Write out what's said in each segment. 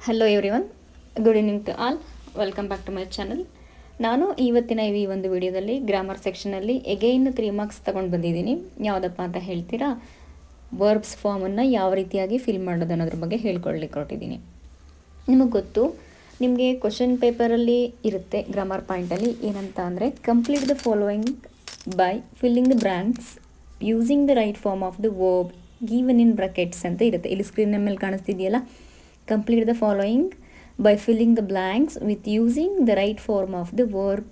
Hello everyone, good evening to all. Welcome back to my channel. ನಾನು ಇವತ್ತಿನ ಈ ಒಂದು ವಿಡಿಯೋದಲ್ಲಿ ಗ್ರಾಮರ್ ಸೆಕ್ಷನಲ್ಲಿ ಎಗೈನ್ 3 ಮಾರ್ಕ್ಸ್ ತೊಗೊಂಡು ಬಂದಿದ್ದೀನಿ. ಯಾವುದಪ್ಪ ಅಂತ ಹೇಳ್ತೀರಾ? ವರ್ಬ್ಸ್ ಫಾರ್ಮನ್ನು ಯಾವ ರೀತಿಯಾಗಿ ಫಿಲ್ ಮಾಡೋದು ಅನ್ನೋದ್ರ ಬಗ್ಗೆ ಹೇಳ್ಕೊಡ್ಲಿಕ್ಕೆ ಹೊರಟಿದ್ದೀನಿ. ನಿಮಗೆ ಗೊತ್ತು, ನಿಮಗೆ ಕ್ವಶನ್ ಪೇಪರಲ್ಲಿ ಇರುತ್ತೆ ಗ್ರಾಮರ್ ಪಾಯಿಂಟಲ್ಲಿ ಏನಂತ ಅಂದರೆ, complete the following by filling the blanks using the right form of the verb given in brackets ಅಂತ ಇರುತ್ತೆ. ಇಲ್ಲಿ ಸ್ಕ್ರೀನ್ ಮೇಲೆ ಕಾಣಿಸ್ತಿದೆಯಲ್ಲ, complete the following by filling the blanks with using the right form of the verb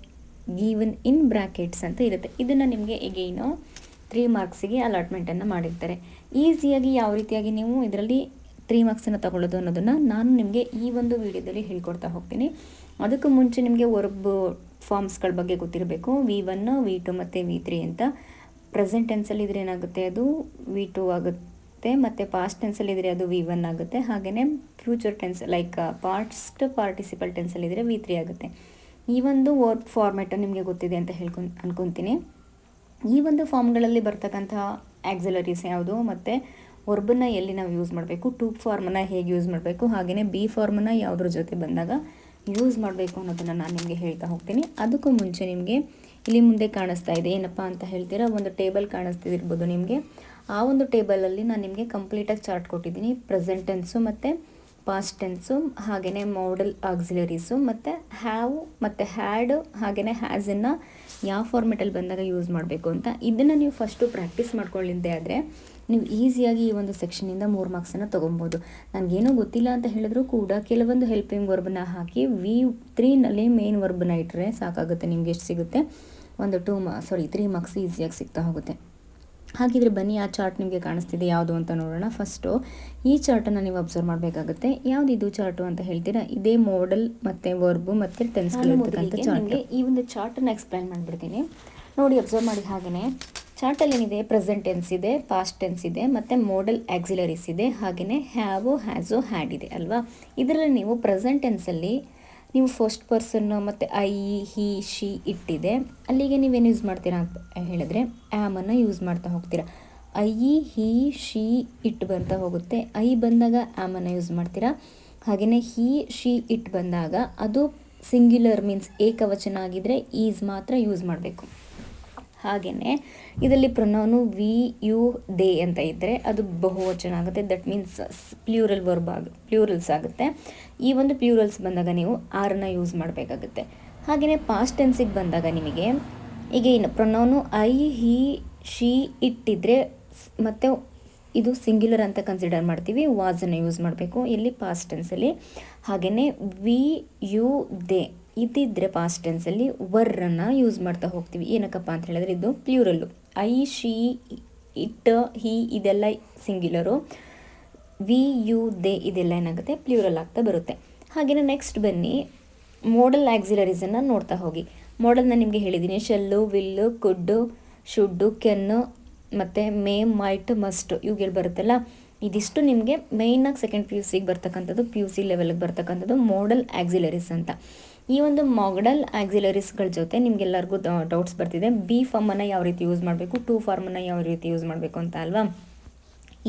given in brackets ಅಂತ ಇರುತ್ತೆ. ಇದನ್ನು ನಿಮಗೆ ಎಗೈನು 3 ಮಾರ್ಕ್ಸಿಗೆ ಅಲಾಟ್ಮೆಂಟನ್ನು ಮಾಡಿರ್ತಾರೆ. ಈಸಿಯಾಗಿ ಯಾವ ರೀತಿಯಾಗಿ ನೀವು ಇದರಲ್ಲಿ 3 ಮಾರ್ಕ್ಸನ್ನು ತಗೊಳ್ಳೋದು ಅನ್ನೋದನ್ನು ನಾನು ನಿಮಗೆ ಈ ಒಂದು ವಿಡಿಯೋದಲ್ಲಿ ಹೇಳ್ಕೊಡ್ತಾ ಹೋಗ್ತೀನಿ. ಅದಕ್ಕೂ ಮುಂಚೆ ನಿಮಗೆ ವರ್ಬ್ ಫಾರ್ಮ್ಸ್ಗಳ ಬಗ್ಗೆ ಗೊತ್ತಿರಬೇಕು. V1, V2 ಮತ್ತು V3 ಅಂತ. ಪ್ರೆಸೆಂಟ್ ಟೆನ್ಸಲ್ಲಿ ಇದ್ರೆ ಏನಾಗುತ್ತೆ, ಅದು V2 ಆಗುತ್ತೆ. ಮತ್ತು ಪಾಸ್ಟ್ ಟೆನ್ಸಲ್ಲಿ ಇದ್ದರೆ ಅದು V1 ಆಗುತ್ತೆ. ಹಾಗೆಯೇ future tense like past participle ಟೆನ್ಸಲ್ಲಿದ್ದರೆ V3 ಆಗುತ್ತೆ. ಈ ಒಂದು ವರ್ಬ್ ಫಾರ್ಮೆಟ್ ನಿಮಗೆ ಗೊತ್ತಿದೆ ಅಂತ ಅನ್ಕೊತೀನಿ. ಈ ಒಂದು ಫಾರ್ಮ್ಗಳಲ್ಲಿ ಬರ್ತಕ್ಕಂತಹ ಆಕ್ಸಿಲರೀಸ್ ಯಾವುದು, ಮತ್ತು ವರ್ಬನ್ನು ಎಲ್ಲಿ ನಾವು ಯೂಸ್ ಮಾಡಬೇಕು, ಟು ಫಾರ್ಮನ್ನು ಹೇಗೆ ಯೂಸ್ ಮಾಡಬೇಕು, ಹಾಗೆಯೇ ಬಿ ಫಾರ್ಮನ್ನು ಯಾವುದ್ರ ಜೊತೆ ಬಂದಾಗ ಯೂಸ್ ಮಾಡಬೇಕು ಅನ್ನೋದನ್ನು ನಾನು ನಿಮಗೆ ಹೇಳ್ತಾ ಹೋಗ್ತೀನಿ. ಅದಕ್ಕೂ ಮುಂಚೆ ನಿಮಗೆ ಇಲ್ಲಿ ಮುಂದೆ ಕಾಣಿಸ್ತಾ ಇದೆ ಏನಪ್ಪ ಅಂತ ಹೇಳ್ತೀರಾ, ಒಂದು ಟೇಬಲ್ ಕಾಣಿಸ್ತಿರ್ಬೋದು ನಿಮಗೆ. ಆ ಒಂದು ಟೇಬಲಲ್ಲಿ ನಾನು ನಿಮಗೆ ಕಂಪ್ಲೀಟಾಗಿ ಚಾರ್ಟ್ ಕೊಟ್ಟಿದ್ದೀನಿ. ಪ್ರೆಸೆಂಟ್ ಟೆನ್ಸು ಮತ್ತು ಪಾಸ್ಟ್ ಟೆನ್ಸು, ಹಾಗೆಯೇ ಮಾಡಲ್ ಆಕ್ಸಿಲರೀಸು, ಮತ್ತು ಹ್ಯಾವ್ ಮತ್ತು ಹ್ಯಾಡ್ ಹಾಗೆಯೇ ಹ್ಯಾಸನ್ನು ಯಾವ ಫಾರ್ಮೆಟಲ್ಲಿ ಬಂದಾಗ ಯೂಸ್ ಮಾಡಬೇಕು ಅಂತ. ಇದನ್ನು ನೀವು ಫಸ್ಟು ಪ್ರಾಕ್ಟೀಸ್ ಮಾಡ್ಕೊಳ್ಳಿದ್ದೆ ಆದರೆ ನೀವು ಈಸಿಯಾಗಿ ಈ ಒಂದು ಸೆಕ್ಷನಿಂದ 3 ಮಾರ್ಕ್ಸನ್ನು ತೊಗೊಬೋದು. ನನಗೇನೋ ಗೊತ್ತಿಲ್ಲ ಅಂತ ಹೇಳಿದ್ರು ಕೂಡ ಕೆಲವೊಂದು ಹೆಲ್ಪಿಂಗ್ ವರ್ಬನ್ನ ಹಾಕಿ V3ನಲ್ಲಿ ಮೇನ್ ವರ್ಬನ್ನ ಇಟ್ಟರೆ ಸಾಕಾಗುತ್ತೆ. ನಿಮಗೆ ಎಷ್ಟು ಸಿಗುತ್ತೆ, ಒಂದು 3 ಮಾರ್ಕ್ಸ್ ಈಸಿಯಾಗಿ ಸಿಗ್ತಾ ಹೋಗುತ್ತೆ. ಹಾಗಿದ್ರೆ ಬನ್ನಿ, ಆ ಚಾರ್ಟ್ ನಿಮಗೆ ಕಾಣಿಸ್ತಿದೆ ಯಾವುದು ಅಂತ ನೋಡೋಣ. ಫಸ್ಟು ಈ ಚಾರ್ಟನ್ನು ನೀವು ಅಬ್ಸರ್ವ್ ಮಾಡಬೇಕಾಗುತ್ತೆ. ಯಾವುದಿದು ಚಾರ್ಟು ಅಂತ ಹೇಳ್ತೀರಾ, ಇದೇ ಮಾಡಲ್ ಮತ್ತು ವರ್ಬು ಮತ್ತು ಟೆನ್ಸ್ಗಳಿರ್ತಕ್ಕಂಥ ಚಾರ್ಟ್. ಈ ಒಂದು ಚಾರ್ಟನ್ನು ಎಕ್ಸ್ಪ್ಲೈನ್ ಮಾಡಿಬಿಡ್ತೀನಿ, ನೋಡಿ ಅಬ್ಸರ್ವ್ ಮಾಡಿ. ಹಾಗೆಯೇ ಚಾರ್ಟಲ್ಲಿ ಏನಿದೆ, ಪ್ರೆಸೆಂಟ್ ಟೆನ್ಸ್ ಇದೆ, ಪಾಸ್ಟ್ ಟೆನ್ಸ್ ಇದೆ, ಮತ್ತು ಮಾಡಲ್ ಆಕ್ಸಿಲರೀಸ್ ಇದೆ, ಹಾಗೆಯೇ ಹ್ಯಾವು ಹ್ಯಾಸು ಹ್ಯಾಡ್ ಇದೆ ಅಲ್ವಾ. ಇದರಲ್ಲಿ ನೀವು ಪ್ರೆಸೆಂಟ್ ಟೆನ್ಸಲ್ಲಿ ನೀವು ಫಸ್ಟ್ ಪರ್ಸನ್ನು ಮತ್ತು ಐ, ಹಿ, ಶಿ, ಇಟ್ಟಿದೆ. ಅಲ್ಲಿಗೆ ನೀವೇನು ಯೂಸ್ ಮಾಡ್ತೀರಾ ಅಂತ ಹೇಳಿದ್ರೆ ಆ್ಯಮನ್ನು ಯೂಸ್ ಮಾಡ್ತಾ ಹೋಗ್ತೀರಾ. ಐ, ಹಿ, ಶಿ, ಇಟ್ ಬರ್ತಾ ಹೋಗುತ್ತೆ. ಐ ಬಂದಾಗ ಆ್ಯಮನ್ನು ಯೂಸ್ ಮಾಡ್ತೀರಾ. ಹಾಗೆಯೇ ಹಿ, ಶಿ, ಇಟ್ ಬಂದಾಗ ಅದು ಸಿಂಗ್ಯುಲರ್ ಮೀನ್ಸ್ ಏಕವಚನ ಆಗಿದ್ದರೆ ಈಸ್ ಮಾತ್ರ ಯೂಸ್ ಮಾಡಬೇಕು. ಹಾಗೆಯೇ ಇದರಲ್ಲಿ ಪ್ರೊನೌನು ವಿ, ಯು, ದೇ ಅಂತ ಇದ್ದರೆ ಅದು ಬಹುವಚನ ಆಗುತ್ತೆ. ದಟ್ ಮೀನ್ಸ್ ಪ್ಲ್ಯೂರಲ್ಸ್ ಆಗುತ್ತೆ. ಈ ಒಂದು ಪ್ಲ್ಯೂರಲ್ಸ್ ಬಂದಾಗ ನೀವು ಆರನ್ನು ಯೂಸ್ ಮಾಡಬೇಕಾಗುತ್ತೆ. ಹಾಗೆಯೇ ಪಾಸ್ಟ್ ಟೆನ್ಸಿಗೆ ಬಂದಾಗ ನಿಮಗೆ ಈಗ ಏನು ಪ್ರೊನೌನು ಐ, ಹಿ, ಶಿ, ಇಟ್ಟಿದ್ರೆ ಮತ್ತು ಇದು ಸಿಂಗ್ಯುಲರ್ ಅಂತ ಕನ್ಸಿಡರ್ ಮಾಡ್ತೀವಿ, ವಾಸನ್ನು ಯೂಸ್ ಮಾಡಬೇಕು ಇಲ್ಲಿ ಪಾಸ್ಟ್ ಟೆನ್ಸಲ್ಲಿ. ಹಾಗೆಯೇ ವಿ, ಯು, ದೇ ಇದಿದ್ದರೆ ಪಾಸ್ಟ್ ಟೆನ್ಸಲ್ಲಿ ವರ್ರನ್ನು ಯೂಸ್ ಮಾಡ್ತಾ ಹೋಗ್ತೀವಿ. ಏನಕ್ಕಪ್ಪ ಅಂತ ಹೇಳಿದ್ರೆ ಇದು plural. I, she, it, he ಇದೆಲ್ಲ ಸಿಂಗ್ಯುಲರು. ವಿ, ಯು, ದೇ ಇದೆಲ್ಲ ಏನಾಗುತ್ತೆ, ಪ್ಲ್ಯೂರಲ್ ಆಗ್ತಾ ಬರುತ್ತೆ. ಹಾಗೆಯೇ ನೆಕ್ಸ್ಟ್ ಬನ್ನಿ, ಮಾಡಲ್ ಆಕ್ಸಿಲರೀಸನ್ನು ನೋಡ್ತಾ ಹೋಗಿ. ಮಾಡಲ್ನ ನಿಮಗೆ ಹೇಳಿದ್ದೀನಿ, ಶೆಲ್ಲು, ವಿಲ್ಲು, ಕುಡ್ಡು, ಶುಡ್ಡು, ಕೆನ್ನು ಮತ್ತು ಮೇ, ಮೈಟ್, ಮಸ್ಟ್ ಇವುಗಳು ಬರುತ್ತಲ್ಲ. ಇದಿಷ್ಟು ನಿಮಗೆ ಮೇಯ್ನಾಗಿ ಸೆಕೆಂಡ್ PUCಗೆ ಬರ್ತಕ್ಕಂಥದ್ದು, PUC ಲೆವೆಲ್ಗೆ ಬರ್ತಕ್ಕಂಥದ್ದು ಮಾಡಲ್ ಆಕ್ಸಿಲರೀಸ್ ಅಂತ. ಈ ಒಂದು ಮಾಡಲ್ ಆಕ್ಸಿಲರೀಸ್ಗಳ ಜೊತೆ ನಿಮಗೆಲ್ಲರಿಗೂ ಡೌಟ್ಸ್ ಬರ್ತಿದೆ, ಬಿ ಫಾರ್ಮನ್ನು ಯಾವ ರೀತಿ ಯೂಸ್ ಮಾಡಬೇಕು, ಟು ಫಾರ್ಮನ್ನು ಯಾವ ರೀತಿ ಯೂಸ್ ಮಾಡಬೇಕು ಅಂತ ಅಲ್ವಾ.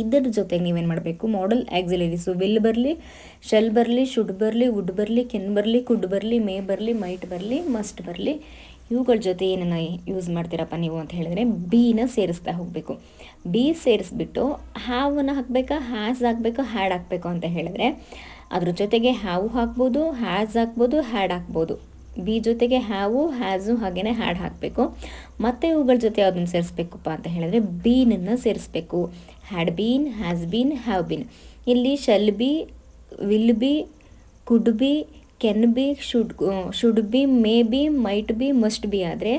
ಇದರ ಜೊತೆಗೆ ನೀವೇನು ಮಾಡಬೇಕು, ಮಾಡಲ್ ಆಕ್ಸಿಲರೀಸು ವಿಲ್ ಬರಲಿ, ಶೆಲ್ ಬರಲಿ, ಶುಡ್ ಬರಲಿ, ವುಡ್ ಬರಲಿ, ಕೆನ್ ಬರಲಿ, ಕುಡ್ ಬರಲಿ, ಮೇ ಬರಲಿ, ಮೈಟ್ ಬರಲಿ, ಮಸ್ಟ್ ಬರಲಿ, ಇವುಗಳ ಜೊತೆ ಏನನ್ನು ಯೂಸ್ ಮಾಡ್ತೀರಪ್ಪ ನೀವು ಅಂತ ಹೇಳಿದ್ರೆ ಬಿನ ಸೇರಿಸ್ತಾ ಹೋಗಬೇಕು. ಬಿ ಸೇರಿಸ್ಬಿಟ್ಟು ಹ್ಯಾವನ್ನು ಹಾಕಬೇಕಾ, ಹ್ಯಾಸ್ ಹಾಕಬೇಕಾ, ಹ್ಯಾಡ್ ಹಾಕಬೇಕು ಅಂತ ಹೇಳಿದ್ರೆ ಅದ್ರ ಜೊತೆಗೆ ಹ್ಯಾವು ಹಾಕ್ಬೋದು, ಹ್ಯಾಸ್ ಹಾಕ್ಬೋದು, ಹ್ಯಾಡ್ ಹಾಕ್ಬೋದು. ಬಿ ಜೊತೆಗೆ ಹ್ಯಾವು, ಹ್ಯಾಸು ಹಾಗೆಯೇ ಹ್ಯಾಡ್ ಹಾಕಬೇಕು. ಮತ್ತು ಇವುಗಳ ಜೊತೆ ಯಾವುದನ್ನು ಸೇರಿಸ್ಬೇಕಪ್ಪ ಅಂತ ಹೇಳಿದ್ರೆ ಬೀನನ್ನು ಸೇರಿಸ್ಬೇಕು. Had been, has been, have been. ಇಲ್ಲಿ shall be, will be, could be, can be, should be, may be, might be, must be ಆದರೆ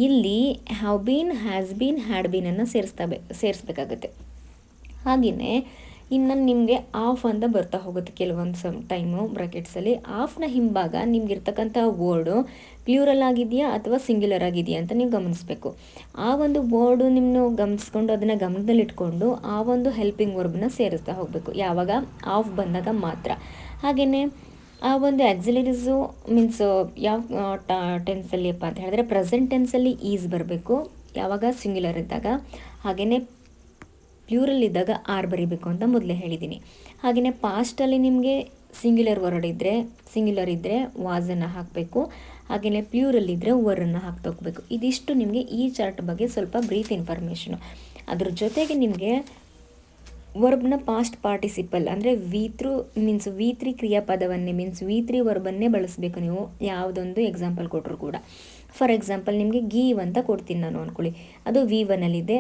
ಇಲ್ಲಿ have been, has been, had ಬೀನನ್ನು ಸೇರಿಸ್ಬೇಕಾಗುತ್ತೆ. ಹಾಗೆಯೇ ಇನ್ನು ನಿಮಗೆ ಆಫ್ ಅಂತ ಬರ್ತಾ ಹೋಗುತ್ತೆ ಕೆಲವೊಂದು ಟೈಮು ಬ್ರಾಕೆಟ್ಸಲ್ಲಿ. ಆಫ್ನ ಹಿಂಭಾಗ ನಿಮ್ಗಿರ್ತಕ್ಕಂಥ ವರ್ಡು ಪ್ಲ್ಯೂರಲ್ ಆಗಿದೆಯಾ ಅಥವಾ ಸಿಂಗ್ಯುಲರ್ ಆಗಿದೆಯಾ ಅಂತ ನೀವು ಗಮನಿಸಬೇಕು. ಆ ಒಂದು ವರ್ಡು ನಿಮ್ಮನ್ನು ಗಮನಿಸ್ಕೊಂಡು ಅದನ್ನು ಗಮನದಲ್ಲಿಟ್ಕೊಂಡು ಆ ಒಂದು ಹೆಲ್ಪಿಂಗ್ ವರ್ಬನ್ನ ಸೇರಿಸ್ತಾ ಹೋಗಬೇಕು, ಯಾವಾಗ ಆಫ್ ಬಂದಾಗ ಮಾತ್ರ. ಹಾಗೆಯೇ ಆ ಒಂದು ಆಕ್ಸಿಲರೀಸು ಮೀನ್ಸ್ ಯಾವ ಟೆನ್ಸಲ್ಲಿ ಅಪ್ಪ ಅಂತ ಹೇಳಿದ್ರೆ ಪ್ರೆಸೆಂಟ್ ಟೆನ್ಸಲ್ಲಿ ಈಸ್ ಬರಬೇಕು ಯಾವಾಗ ಸಿಂಗ್ಯುಲರ್ ಇದ್ದಾಗ. ಹಾಗೆಯೇ ಪ್ಲ್ಯೂರಲ್ ಇದ್ದಾಗ ಆರ್ ಬರೀಬೇಕು ಅಂತ ಮೊದಲೇ ಹೇಳಿದ್ದೀನಿ. ಹಾಗೆಯೇ ಪಾಸ್ಟಲ್ಲಿ ನಿಮಗೆ ಸಿಂಗ್ಯುಲರ್ ಇದ್ದರೆ ವಾಸನ್ನು ಹಾಕಬೇಕು. ಹಾಗೆಯೇ ಪ್ಲ್ಯೂರಲ್ ಇದ್ದರೆ ವರನ್ನು ಹಾಕ್ತಾ ಹೋಗಬೇಕು. ಇದಿಷ್ಟು ನಿಮಗೆ ಈ ಚಾರ್ಟ್ ಬಗ್ಗೆ ಸ್ವಲ್ಪ ಬ್ರೀಫ್ ಇನ್ಫಾರ್ಮೇಷನು. ಅದ್ರ ಜೊತೆಗೆ ನಿಮಗೆ ವರ್ಬ್ನ ಪಾಸ್ಟ್ ಪಾರ್ಟಿಸಿಪಲ್ ಅಂದರೆ ವಿ3 ಕ್ರಿಯಾಪದವನ್ನೇ ವಿ3 ವರ್ಬನ್ನೇ ಬಳಸಬೇಕು ನೀವು ಯಾವುದೊಂದು ಎಕ್ಸಾಂಪಲ್ ಕೊಟ್ಟರು ಕೂಡ. ಫಾರ್ ಎಕ್ಸಾಂಪಲ್ ನಿಮಗೆ ಗೀವ್ ಅಂತ ಕೊಡ್ತೀನಿ ನಾನು ಅಂದ್ಕೊಳ್ಳಿ, ಅದು V1ಅಲ್ಲಿದೆ.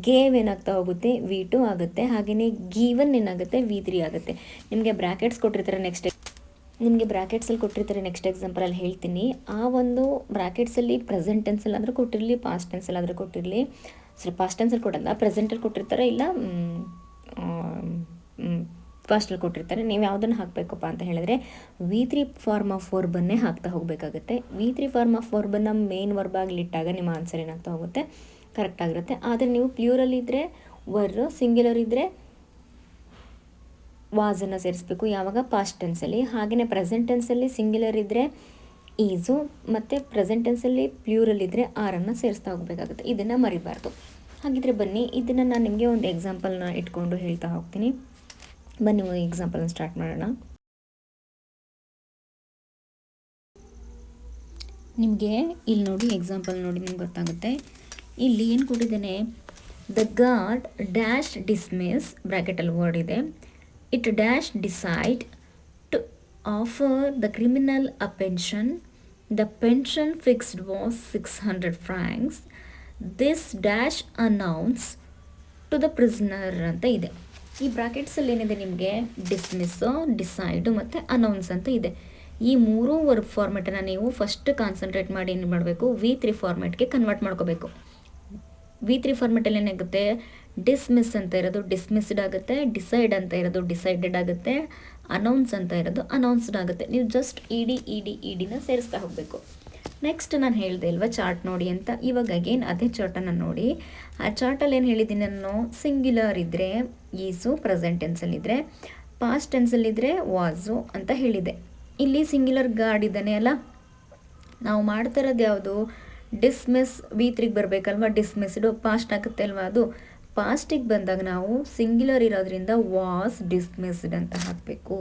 ಗೇವ್ ಏನಾಗ್ತಾ ಹೋಗುತ್ತೆ V2 ಆಗುತ್ತೆ. ಹಾಗೆಯೇ ಗೀವನ್ ಏನಾಗುತ್ತೆ V3 ಆಗುತ್ತೆ. ನಿಮಗೆ ಬ್ರ್ಯಾಕೆಟ್ಸಲ್ಲಿ ಕೊಟ್ಟಿರ್ತಾರೆ ನೆಕ್ಸ್ಟ್ ಎಕ್ಸಾಂಪಲಲ್ಲಿ ಹೇಳ್ತೀನಿ. ಆ ಒಂದು ಬ್ರ್ಯಾಕೆಟ್ಸಲ್ಲಿ ಪ್ರೆಸೆಂಟ್ ಟೆನ್ಸಲ್ಲಾದರೂ ಕೊಟ್ಟಿರಲಿ, ಪಾಸ್ಟ್ ಟೆನ್ಸಲ್ಲಾದರೂ ಕೊಟ್ಟಿರಲಿ, ಪಾಸ್ಟ್ ಟೆನ್ಸಲ್ಲಿ ಕೊಡಲ್ಲ, ಪ್ರೆಸೆಂಟಲ್ಲಿ ಕೊಟ್ಟಿರ್ತಾರೆ, ಇಲ್ಲ ಫಸ್ಟಲ್ಲಿ ಕೊಟ್ಟಿರ್ತಾರೆ. ನೀವು ಯಾವುದನ್ನು ಹಾಕಬೇಕಪ್ಪ ಅಂತ ಹೇಳಿದ್ರೆ V3 ಫಾರ್ಮ್ ಆಫ್ ವರ್ಬನ್ನೇ ಹಾಕ್ತಾ ಹೋಗಬೇಕಾಗುತ್ತೆ. V3 ಫಾರ್ಮ್ ಆಫ್ ವರ್ಬನ್ನು ಮೇನ್ ವರ್ಬಾಗಿ ಇಟ್ಟಾಗ ನಿಮ್ಮ ಆನ್ಸರ್ ಏನಾಗ್ತಾ ಹೋಗುತ್ತೆ, ಕರೆಕ್ಟಾಗಿರುತ್ತೆ. ಆದರೆ ನೀವು ಪ್ಲ್ಯೂರಲ್ ಇದ್ದರೆ ಸಿಂಗ್ಯುಲರ್ ಇದ್ದರೆ ವಾಸನ್ನು ಸೇರಿಸ್ಬೇಕು. ಯಾವಾಗ ಪಾಸ್ಟ್ ಟೆನ್ಸಲ್ಲಿ. ಹಾಗೆಯೇ ಪ್ರೆಸೆಂಟ್ ಟೆನ್ಸಲ್ಲಿ ಸಿಂಗ್ಯುಲರ್ ಇದ್ದರೆ ಈಸು, ಮತ್ತು ಪ್ರೆಸೆಂಟ್ ಟೆನ್ಸಲ್ಲಿ ಪ್ಲ್ಯೂರಲ್ ಇದ್ದರೆ ಆರನ್ನು ಸೇರಿಸ್ತಾ ಹೋಗಬೇಕಾಗುತ್ತೆ. ಇದನ್ನು ಮರಿಬಾರ್ದು. ಹಾಗಿದ್ರೆ ಬನ್ನಿ, ಇದನ್ನು ನಾನು ನಿಮಗೆ ಒಂದು ಎಕ್ಸಾಂಪಲ್ನ ಇಟ್ಕೊಂಡು ಹೇಳ್ತಾ ಹೋಗ್ತೀನಿ. ಬನ್ನಿ ಎಕ್ಸಾಂಪಲ್ನ ಸ್ಟಾರ್ಟ್ ಮಾಡೋಣ. ನಿಮಗೆ ಇಲ್ಲಿ ನೋಡಿ, ಎಕ್ಸಾಂಪಲ್ ನೋಡಿ ನಿಮ್ಗೆ ಗೊತ್ತಾಗುತ್ತೆ. ಇಲ್ಲಿ ಏನು ಕೊಟ್ಟಿದ್ದೇನೆ, ದ ಗಾರ್ಡ್ ಡ್ಯಾಶ್ ಡಿಸ್ಮಿಸ್, ಬ್ರ್ಯಾಕೆಟಲ್ಲಿ ವರ್ಡ್ ಇದೆ, it dash decide to offer the criminal a pension, the pension fixed was 600 francs, this dash announce to the prisoner ಅಂತ ಇದೆ. ಈ ಬ್ರಾಕೆಟ್ಸಲ್ಲಿ ಏನಿದೆ ನಿಮಗೆ ಡಿಸ್ಮಿಸ್ಸು, ಡಿಸೈಡು ಮತ್ತು ಅನೌನ್ಸ್ ಅಂತ ಇದೆ. ಈ ಮೂರೂ ವರ್ಬ್ ಫಾರ್ಮೆಟನ್ನು ನೀವು ಫಸ್ಟ್ ಕಾನ್ಸಂಟ್ರೇಟ್ ಮಾಡಿ ಏನು ಮಾಡಬೇಕು, V3 ಫಾರ್ಮೆಟ್ಗೆ ಕನ್ವರ್ಟ್ ಮಾಡ್ಕೋಬೇಕು. V3 ಫಾರ್ಮೆಟಲ್ಲಿ ಏನಾಗುತ್ತೆ, ಡಿಸ್ಮಿಸ್ ಅಂತ ಇರೋದು ಡಿಸ್ಮಿಸ್ಡ್ ಆಗುತ್ತೆ, ಡಿಸೈಡ್ ಅಂತ ಇರೋದು ಡಿಸೈಡೆಡ್ ಆಗುತ್ತೆ, ಅನೌನ್ಸ್ ಅಂತ ಇರೋದು ಅನೌನ್ಸ್ಡ್ ಆಗುತ್ತೆ. ನೀವು ಜಸ್ಟ್ ಇಡಿನ ಸೇರಿಸ್ತಾ ಹೋಗಬೇಕು. ನೆಕ್ಸ್ಟ್ ನಾನು ಹೇಳಿದೆ ಅಲ್ವಾ ಚಾರ್ಟ್ ನೋಡಿ ಅಂತ. ಇವಾಗ ಅಗೇನ್ ಅದೇ ಚಾರ್ಟನ್ನು ನೋಡಿ. ಆ ಚಾರ್ಟಲ್ಲಿ ಏನು ಹೇಳಿದ್ದೀನಿ ನಾನು, ಸಿಂಗ್ಯುಲರ್ ಇದ್ದರೆ ಈಸು, ಪ್ರೆಸೆಂಟ್ ಟೆನ್ಸಲ್ಲಿದ್ದರೆ, ಪಾಸ್ಟ್ ಟೆನ್ಸಲ್ಲಿದ್ದರೆ ವಾಸು ಅಂತ ಹೇಳಿದೆ. ಇಲ್ಲಿ ಸಿಂಗ್ಯುಲರ್ ಗಾರ್ಡ್ ಇದ್ದಾನೆ ಅಲ್ಲ, ನಾವು ಮಾಡ್ತಾ ಇರೋದು ಯಾವುದು, ಡಿಸ್ಮಿಸ್ V3ಗೆ ಬರಬೇಕಲ್ವ, ಡಿಸ್ಮಿಸ್ಡು ಪಾಸ್ಟ್ ಆಗುತ್ತೆ ಅಲ್ವಾ. ಅದು ಪಾಸ್ಟಿಗೆ ಬಂದಾಗ ನಾವು ಸಿಂಗ್ಯುಲರ್ ಇರೋದ್ರಿಂದ ವಾಸ್ ಡಿಸ್ಮಿಸ್ಡ್ ಅಂತ ಹಾಕಬೇಕು.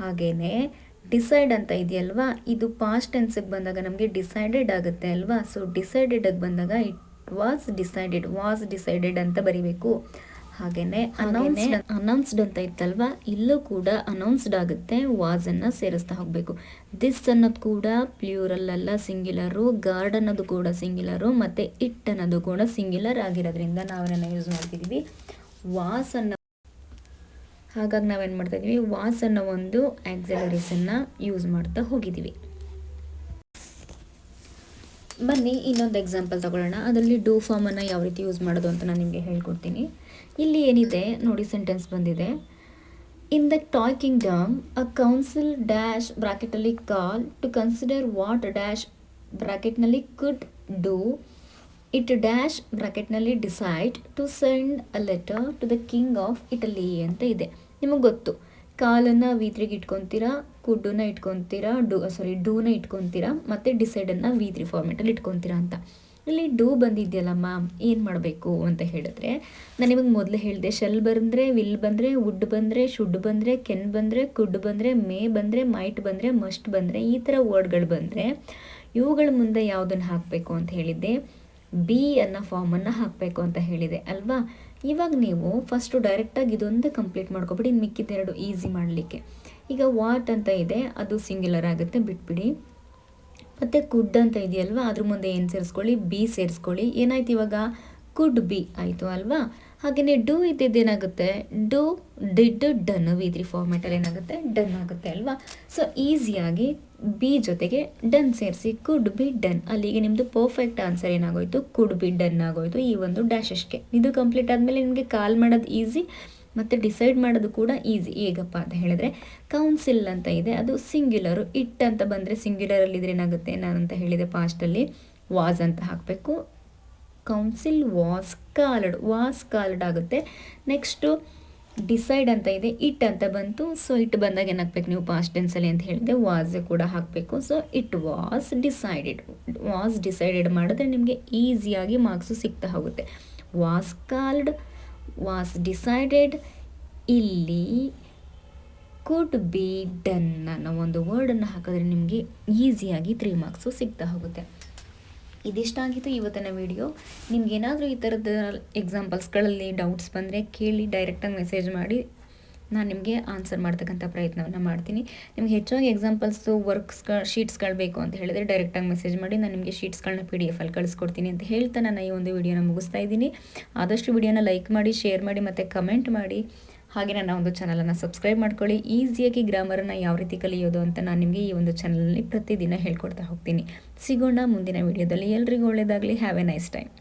ಹಾಗೆಯೇ ಡಿಸೈಡ್ ಅಂತ ಇದೆಯಲ್ವಾ, ಇದು ಪಾಸ್ಟ್ ಟೆನ್ಸಿಗೆ ಬಂದಾಗ ನಮಗೆ ಡಿಸೈಡೆಡ್ ಆಗುತ್ತೆ ಅಲ್ವಾ. ಸೊ ಡಿಸೈಡೆಡಾಗಿ ಬಂದಾಗ ಇಟ್ ವಾಸ್ ಡಿಸೈಡೆಡ್ ಅಂತ ಬರಿಬೇಕು. ಹಾಗೆಯೇ ಅನೌನ್ಸ್ಡ್ ಅಂತ ಇತ್ತಲ್ವಾ, ಇಲ್ಲೂ ಕೂಡ ಅನೌನ್ಸ್ಡ್ ಆಗುತ್ತೆ, ವಾಸನ್ನು ಸೇರಿಸ್ತಾ ಹೋಗಬೇಕು. ದಿಸ್ ಅನ್ನೋದು ಕೂಡ ಪ್ಲ್ಯೂರಲ್ ಅಲ್ಲ, ಸಿಂಗ್ಯುಲರು. ಗಾರ್ಡ್ ಅನ್ನೋದು ಕೂಡ ಸಿಂಗ್ಯುಲರು, ಮತ್ತು ಇಟ್ ಅನ್ನೋದು ಕೂಡ ಸಿಂಗ್ಯುಲರ್ ಆಗಿರೋದ್ರಿಂದ ನಾವೇನನ್ನು ಯೂಸ್ ಮಾಡ್ತಿದ್ದೀವಿ, ವಾಸ್ ಅನ್ನೋ. ಹಾಗಾಗಿ ನಾವೇನು ಮಾಡ್ತಾ ಇದ್ದೀವಿ, ವಾಸ್ ಅನ್ನೋ ಒಂದು ಆಕ್ಸಿಲರೀಸನ್ನು ಯೂಸ್ ಮಾಡ್ತಾ ಹೋಗಿದ್ದೀವಿ. ಬನ್ನಿ ಇನ್ನೊಂದು ಎಕ್ಸಾಂಪಲ್ ತಗೊಳ್ಳೋಣ. ಅದರಲ್ಲಿ ಡೂ ಫಾರ್ಮನ್ನು ಯಾವ ರೀತಿ ಯೂಸ್ ಮಾಡೋದು ಅಂತ ನಾನು ನಿಮಗೆ ಹೇಳ್ಕೊಡ್ತೀನಿ. ಇಲ್ಲಿ ಏನಿದೆ ನೋಡಿ, ಸೆಂಟೆನ್ಸ್ ಬಂದಿದೆ, in the toy kingdom a council dash ಬ್ರಾಕೆಟಲ್ಲಿ call to consider what dash ಬ್ರಾಕೆಟ್ನಲ್ಲಿ ಕುಡ್ ಡೂ, ಇಟ್ ಡ್ಯಾಶ್ ಬ್ರಾಕೆಟ್ನಲ್ಲಿ decide to send a letter to the king of Italy ಅಂತ ಇದೆ. ನಿಮಗೆ ಗೊತ್ತು, ಕಾಲನ್ನು V3ಗೆ ಇಟ್ಕೊತೀರಾ, ಕುಡ್ಡನ್ನ ಇಟ್ಕೊತೀರಾ, ಡೂನ ಇಟ್ಕೊತೀರಾ, ಮತ್ತು ಡಿಸೈಡನ್ನು V3 ಫಾರ್ಮೆಟಲ್ಲಿ ಇಟ್ಕೊತೀರಾ ಅಂತ. ಇಲ್ಲಿ ಡೂ ಬಂದಿದೆಯಲ್ಲಮ್ಮ, ಏನು ಮಾಡಬೇಕು ಅಂತ ಹೇಳಿದ್ರೆ, ನಾನು ನಿಮಗೆ ಮೊದಲು ಹೇಳಿದೆ, ಶೆಲ್ ಬಂದರೆ, ವಿಲ್ ಬಂದರೆ, ವುಡ್ ಬಂದರೆ, ಶುಡ್ ಬಂದರೆ, ಕೆನ್ ಬಂದರೆ, ಕುಡ್ ಬಂದರೆ, ಮೇ ಬಂದರೆ, ಮೈಟ್ ಬಂದರೆ, ಮಸ್ಟ್ ಬಂದರೆ, ಈ ಥರ ವರ್ಡ್ಗಳು ಬಂದರೆ ಇವುಗಳ ಮುಂದೆ ಯಾವುದನ್ನು ಹಾಕಬೇಕು ಅಂತ ಹೇಳಿದ್ದೆ, ಬಿ ಅನ್ನೋ ಫಾರ್ಮನ್ನು ಹಾಕಬೇಕು ಅಂತ ಹೇಳಿದೆ ಅಲ್ವಾ. ಇವಾಗ ನೀವು ಫಸ್ಟು ಡೈರೆಕ್ಟಾಗಿ ಇದೊಂದು ಕಂಪ್ಲೀಟ್ ಮಾಡ್ಕೊಬಿಡಿ, ಮಿಕ್ಕಿದೆರಡು ಈಸಿ ಮಾಡಲಿಕ್ಕೆ. ಈಗ ವಾಟ್ ಅಂತ ಇದೆ, ಅದು ಸಿಂಗ್ಯುಲರ್ ಆಗುತ್ತೆ, ಬಿಟ್ಬಿಡಿ. ಮತ್ತು ಕುಡ್ ಅಂತ ಇದೆಯಲ್ವಾ, ಅದ್ರ ಮುಂದೆ ಏನು ಸೇರಿಸ್ಕೊಳ್ಳಿ, ಬಿ ಸೇರಿಸ್ಕೊಳ್ಳಿ. ಏನಾಯ್ತು ಇವಾಗ, ಕುಡ್ ಬಿ ಆಯಿತು ಅಲ್ವಾ. ಹಾಗೆಯೇ ಡೂ ಇದ್ದೇನಾಗುತ್ತೆ, ಡೂ ಡಿಡ್ ಡನ್, V3 ಫಾರ್ಮೆಟಲ್ಲಿ ಏನಾಗುತ್ತೆ, ಡನ್ ಆಗುತ್ತೆ ಅಲ್ವಾ. ಸೊ ಈಸಿಯಾಗಿ ಬಿ ಜೊತೆಗೆ ಡನ್ ಸೇರಿಸಿ ಕುಡ್ ಬಿ ಡನ್. ಅಲ್ಲಿಗೆ ನಿಮ್ಮದು ಪರ್ಫೆಕ್ಟ್ ಆನ್ಸರ್ ಏನಾಗೋಯ್ತು, ಕುಡ್ ಬಿ ಡನ್ ಆಗೋಯ್ತು ಈ ಒಂದು ಡ್ಯಾಶಸ್ಗೆ. ಇದು ಕಂಪ್ಲೀಟ್ ಆದಮೇಲೆ ನಿಮಗೆ ಕಾಲ್ ಮಾಡೋದು ಈಸಿ ಮತ್ತು ಡಿಸೈಡ್ ಮಾಡೋದು ಕೂಡ ಈಸಿ. ಹೇಗಪ್ಪ ಅಂತ ಹೇಳಿದ್ರೆ, ಕೌನ್ಸಿಲ್ ಅಂತ ಇದೆ, ಅದು ಸಿಂಗ್ಯುಲರು. ಇಟ್ ಅಂತ ಬಂದರೆ ಸಿಂಗ್ಯುಲರಲ್ಲಿದ್ರೆ ಏನಾಗುತ್ತೆ, ನಾನಂತ ಹೇಳಿದೆ ಪಾಸ್ಟಲ್ಲಿ ವಾಸ್ ಅಂತ ಹಾಕಬೇಕು. ಕೌನ್ಸಿಲ್ ವಾಸ್ ಕಾಲ್ಡ್ ಆಗುತ್ತೆ. ನೆಕ್ಸ್ಟು ಡಿಸೈಡ್ ಅಂತ ಇದೆ, ಇಟ್ ಅಂತ ಬಂತು. ಸೊ ಇಟ್ ಬಂದಾಗ ಏನಾಗಬೇಕು ನೀವು ಪಾಸ್ಟ್ ಟೆನ್ಸಲ್ಲಿ ಅಂತ ಹೇಳಿದೆ, ವಾಸ್ ಕೂಡ ಹಾಕಬೇಕು. ಸೊ ಇಟ್ ವಾಸ್ ಡಿಸೈಡೆಡ್ ಮಾಡಿದ್ರೆ ನಿಮಗೆ ಈಸಿಯಾಗಿ ಮಾರ್ಕ್ಸು ಸಿಗ್ತಾ ಹೋಗುತ್ತೆ. ವಾಸ್ ಕಾಲ್ಡ್, ವಾಸ್ ಡಿಸೈಡೆಡ್, ಇಲ್ಲಿ ಕುಡ್ ಬಿ ಡನ್ ಅನ್ನೋ ಒಂದು ವರ್ಡನ್ನು ಹಾಕಿದ್ರೆ ನಿಮಗೆ ಈಸಿಯಾಗಿ 3 ಮಾರ್ಕ್ಸು ಸಿಗ್ತಾ ಹೋಗುತ್ತೆ. ಇದಿಷ್ಟಾಗಿತ್ತು ಇವತ್ತಿನ ವಿಡಿಯೋ. ನಿಮ್ಗೇನಾದರೂ ಈ ಥರದ ಎಕ್ಸಾಂಪಲ್ಸ್ಗಳಲ್ಲಿ ಡೌಟ್ಸ್ ಬಂದರೆ ಕೇಳಿ, ಡೈರೆಕ್ಟಾಗಿ ಮೆಸೇಜ್ ಮಾಡಿ, ನಾನು ನಿಮಗೆ ಆನ್ಸರ್ ಮಾಡ್ತಕ್ಕಂಥ ಪ್ರಯತ್ನವನ್ನು ಮಾಡ್ತೀನಿ. ನಿಮ್ಗೆ ಹೆಚ್ಚಾಗಿ ಎಕ್ಸಾಂಪಲ್ಸು ಶೀಟ್ಸ್ಗಳು ಬೇಕು ಅಂತ ಹೇಳಿದರೆ ಡೈರೆಕ್ಟಾಗಿ ಮೆಸೇಜ್ ಮಾಡಿ, ನಾನು ನಿಮಗೆ ಶೀಟ್ಸ್ಗಳನ್ನ PDF ಅಲ್ಲಿ ಕಳಿಸ್ಕೊಡ್ತೀನಿ ಅಂತ ಹೇಳ್ತಾ ನಾನು ಈ ಒಂದು ವಿಡಿಯೋನ ಮುಗಿಸ್ತಾ ಇದ್ದೀನಿ. ಆದಷ್ಟು ವಿಡಿಯೋನ ಲೈಕ್ ಮಾಡಿ, ಶೇರ್ ಮಾಡಿ ಮತ್ತು ಕಮೆಂಟ್ ಮಾಡಿ. ಹಾಗೆ ನನ್ನ ಒಂದು ಚಾನಲನ್ನು ಸಬ್ಸ್ಕ್ರೈಬ್ ಮಾಡ್ಕೊಳ್ಳಿ. ಈಸಿಯಾಗಿ ಗ್ರಾಮರನ್ನು ಯಾವ ರೀತಿ ಕಲಿಯೋದು ಅಂತ ನಾನು ನಿಮಗೆ ಈ ಒಂದು ಚಾನಲಲ್ಲಿ ಪ್ರತಿದಿನ ಹೇಳ್ಕೊಡ್ತಾ ಹೋಗ್ತೀನಿ. ಸಿಗೋಣ ಮುಂದಿನ ವಿಡಿಯೋದಲ್ಲಿ. ಎಲ್ರಿಗೂ ಒಳ್ಳೆಯದಾಗಲಿ. Have A nice time.